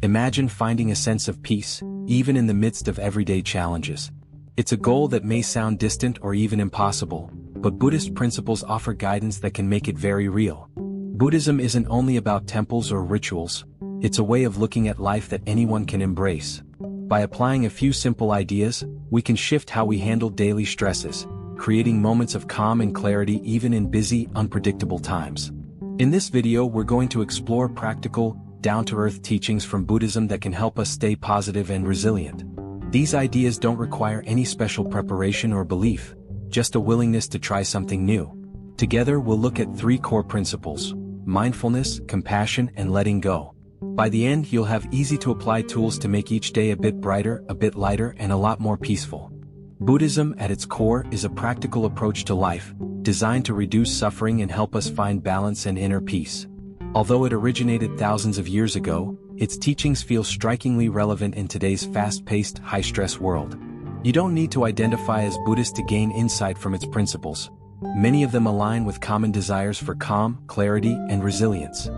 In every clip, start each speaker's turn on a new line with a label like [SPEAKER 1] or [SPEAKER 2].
[SPEAKER 1] Imagine finding a sense of peace, even in the midst of everyday challenges. It's a goal that may sound distant or even impossible, but Buddhist principles offer guidance that can make it very real. Buddhism isn't only about temples or rituals, it's a way of looking at life that anyone can embrace. By applying a few simple ideas, we can shift how we handle daily stresses, creating moments of calm and clarity even in busy, unpredictable times. In this video, we're going to explore practical, down-to-earth teachings from Buddhism that can help us stay positive and resilient. These ideas don't require any special preparation or belief, just a willingness to try something new. Together, we'll look at 3 core principles: mindfulness, compassion, and letting go. By the end, you'll have easy-to-apply tools to make each day a bit brighter, a bit lighter, and a lot more peaceful. Buddhism, at its core, is a practical approach to life, designed to reduce suffering and help us find balance and inner peace. Although it originated thousands of years ago, its teachings feel strikingly relevant in today's fast-paced, high-stress world. You don't need to identify as Buddhist to gain insight from its principles. Many of them align with common desires for calm, clarity, and resilience.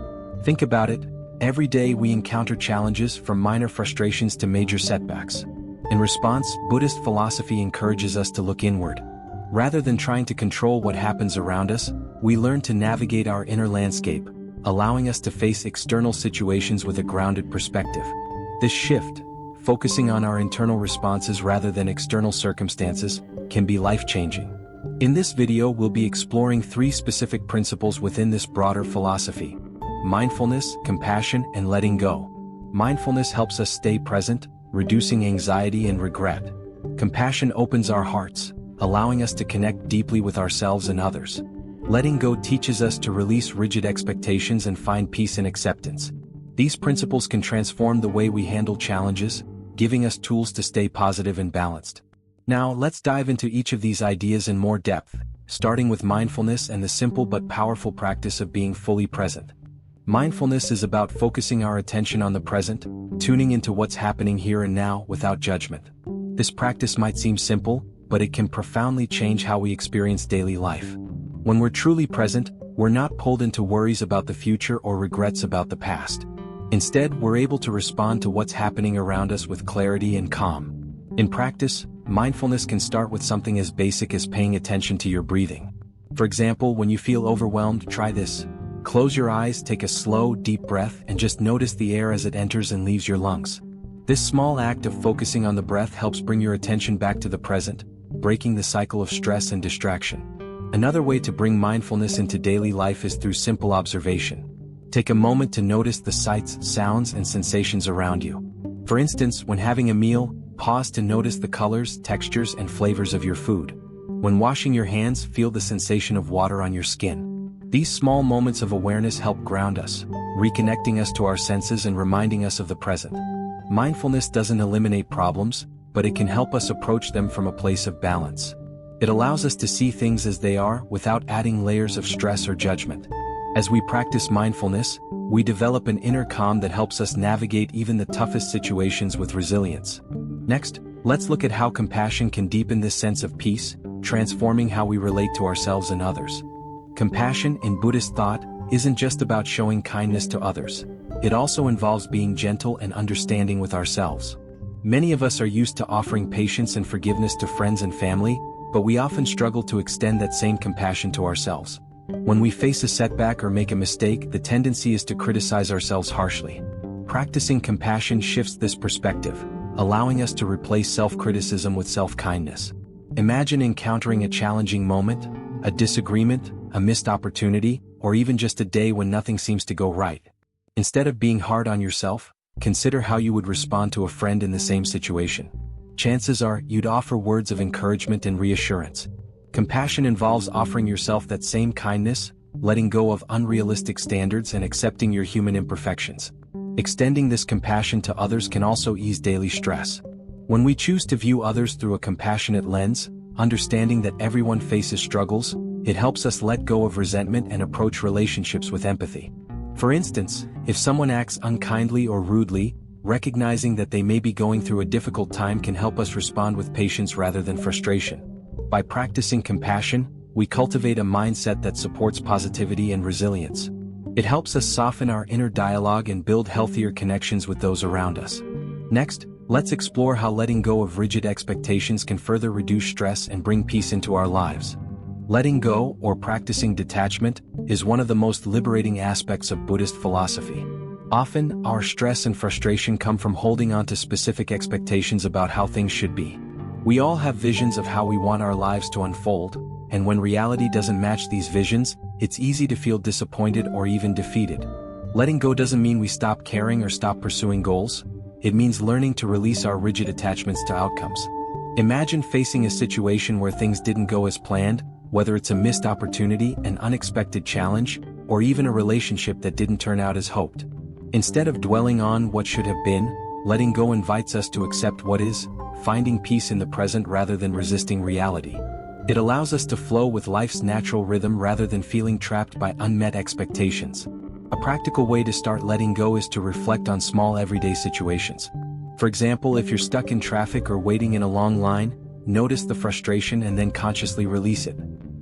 [SPEAKER 1] Think about it. Every day we encounter challenges, from minor frustrations to major setbacks. In response, Buddhist philosophy encourages us to look inward. Rather than trying to control what happens around us, we learn to navigate our inner landscape, allowing us to face external situations with a grounded perspective. This shift, focusing on our internal responses rather than external circumstances, can be life-changing. In this video, we'll be exploring 3 specific principles within this broader philosophy: mindfulness, compassion, and letting go. Mindfulness helps us stay present, reducing anxiety and regret. Compassion opens our hearts, allowing us to connect deeply with ourselves and others. Letting go teaches us to release rigid expectations and find peace and acceptance. These principles can transform the way we handle challenges, giving us tools to stay positive and balanced. Now, let's dive into each of these ideas in more depth, starting with mindfulness and the simple but powerful practice of being fully present. Mindfulness is about focusing our attention on the present, tuning into what's happening here and now without judgment. This practice might seem simple, but it can profoundly change how we experience daily life. When we're truly present, we're not pulled into worries about the future or regrets about the past. Instead, we're able to respond to what's happening around us with clarity and calm. In practice, mindfulness can start with something as basic as paying attention to your breathing. For example, when you feel overwhelmed, try this. Close your eyes, take a slow, deep breath, and just notice the air as it enters and leaves your lungs. This small act of focusing on the breath helps bring your attention back to the present, breaking the cycle of stress and distraction. Another way to bring mindfulness into daily life is through simple observation. Take a moment to notice the sights, sounds, and sensations around you. For instance, when having a meal, pause to notice the colors, textures, and flavors of your food. When washing your hands, feel the sensation of water on your skin. These small moments of awareness help ground us, reconnecting us to our senses and reminding us of the present. Mindfulness doesn't eliminate problems, but it can help us approach them from a place of balance. It allows us to see things as they are without adding layers of stress or judgment. As we practice mindfulness, we develop an inner calm that helps us navigate even the toughest situations with resilience. Next, let's look at how compassion can deepen this sense of peace, transforming how we relate to ourselves and others. Compassion, in Buddhist thought, isn't just about showing kindness to others. It also involves being gentle and understanding with ourselves. Many of us are used to offering patience and forgiveness to friends and family, but we often struggle to extend that same compassion to ourselves. When we face a setback or make a mistake, the tendency is to criticize ourselves harshly. Practicing compassion shifts this perspective, allowing us to replace self-criticism with self-kindness. Imagine encountering a challenging moment, a disagreement, a missed opportunity, or even just a day when nothing seems to go right. Instead of being hard on yourself, consider how you would respond to a friend in the same situation. Chances are you'd offer words of encouragement and reassurance. Compassion involves offering yourself that same kindness, letting go of unrealistic standards and accepting your human imperfections. Extending this compassion to others can also ease daily stress. When we choose to view others through a compassionate lens, understanding that everyone faces struggles, it helps us let go of resentment and approach relationships with empathy. For instance, if someone acts unkindly or rudely, recognizing that they may be going through a difficult time can help us respond with patience rather than frustration. By practicing compassion, we cultivate a mindset that supports positivity and resilience. It helps us soften our inner dialogue and build healthier connections with those around us. Next, let's explore how letting go of rigid expectations can further reduce stress and bring peace into our lives. Letting go, or practicing detachment, is one of the most liberating aspects of Buddhist philosophy. Often, our stress and frustration come from holding on to specific expectations about how things should be. We all have visions of how we want our lives to unfold, and when reality doesn't match these visions, it's easy to feel disappointed or even defeated. Letting go doesn't mean we stop caring or stop pursuing goals. It means learning to release our rigid attachments to outcomes. Imagine facing a situation where things didn't go as planned, whether it's a missed opportunity, an unexpected challenge, or even a relationship that didn't turn out as hoped. Instead of dwelling on what should have been, letting go invites us to accept what is, finding peace in the present rather than resisting reality. It allows us to flow with life's natural rhythm rather than feeling trapped by unmet expectations. A practical way to start letting go is to reflect on small everyday situations. For example, if you're stuck in traffic or waiting in a long line, notice the frustration and then consciously release it.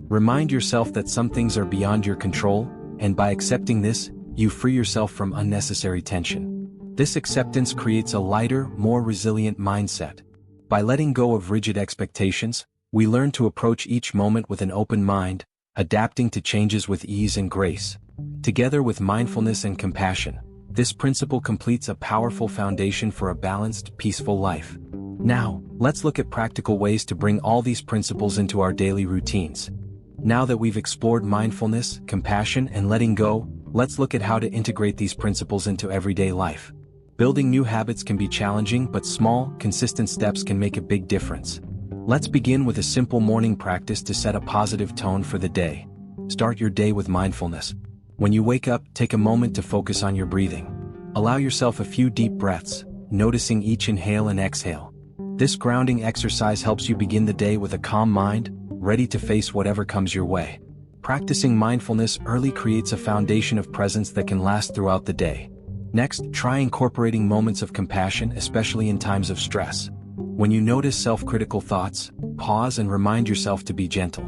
[SPEAKER 1] Remind yourself that some things are beyond your control, and by accepting this, you free yourself from unnecessary tension. This acceptance creates a lighter, more resilient mindset. By letting go of rigid expectations, we learn to approach each moment with an open mind, adapting to changes with ease and grace. Together with mindfulness and compassion, this principle completes a powerful foundation for a balanced, peaceful life. Now, let's look at practical ways to bring all these principles into our daily routines. Now that we've explored mindfulness, compassion, and letting go, let's look at how to integrate these principles into everyday life. Building new habits can be challenging, but small, consistent steps can make a big difference. Let's begin with a simple morning practice to set a positive tone for the day. Start your day with mindfulness. When you wake up, take a moment to focus on your breathing. Allow yourself a few deep breaths, noticing each inhale and exhale. This grounding exercise helps you begin the day with a calm mind, ready to face whatever comes your way. Practicing mindfulness early creates a foundation of presence that can last throughout the day. Next, try incorporating moments of compassion, especially in times of stress. When you notice self-critical thoughts, pause and remind yourself to be gentle.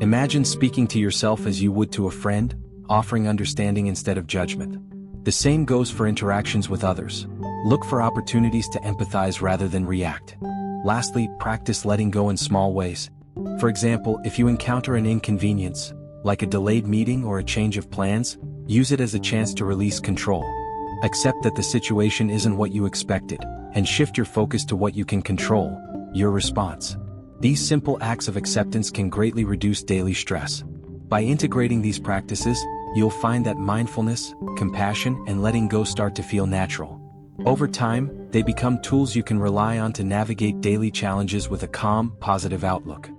[SPEAKER 1] Imagine speaking to yourself as you would to a friend, offering understanding instead of judgment. The same goes for interactions with others. Look for opportunities to empathize rather than react. Lastly, practice letting go in small ways. For example, if you encounter an inconvenience, like a delayed meeting or a change of plans, use it as a chance to release control. Accept that the situation isn't what you expected, and shift your focus to what you can control, your response. These simple acts of acceptance can greatly reduce daily stress. By integrating these practices, you'll find that mindfulness, compassion, and letting go start to feel natural. Over time, they become tools you can rely on to navigate daily challenges with a calm, positive outlook.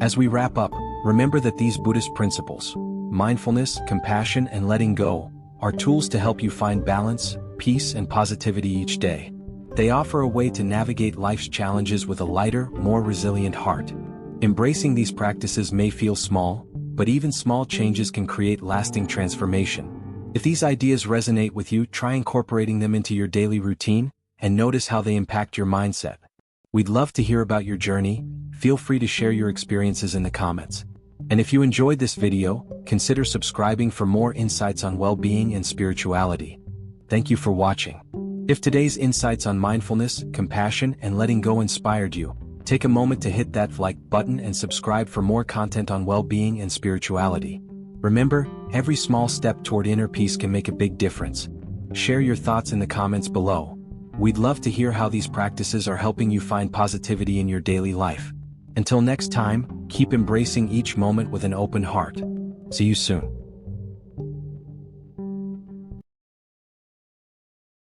[SPEAKER 1] As we wrap up, remember that these Buddhist principles, mindfulness, compassion, and letting go, are tools to help you find balance, peace, and positivity each day. They offer a way to navigate life's challenges with a lighter, more resilient heart. Embracing these practices may feel small, but even small changes can create lasting transformation. If these ideas resonate with you, try incorporating them into your daily routine, and notice how they impact your mindset. We'd love to hear about your journey. Feel free to share your experiences in the comments. And if you enjoyed this video, consider subscribing for more insights on well-being and spirituality. Thank you for watching. If today's insights on mindfulness, compassion, and letting go inspired you, take a moment to hit that like button and subscribe for more content on well-being and spirituality. Remember, every small step toward inner peace can make a big difference. Share your thoughts in the comments below. We'd love to hear how these practices are helping you find positivity in your daily life. Until next time, keep embracing each moment with an open heart. See you soon.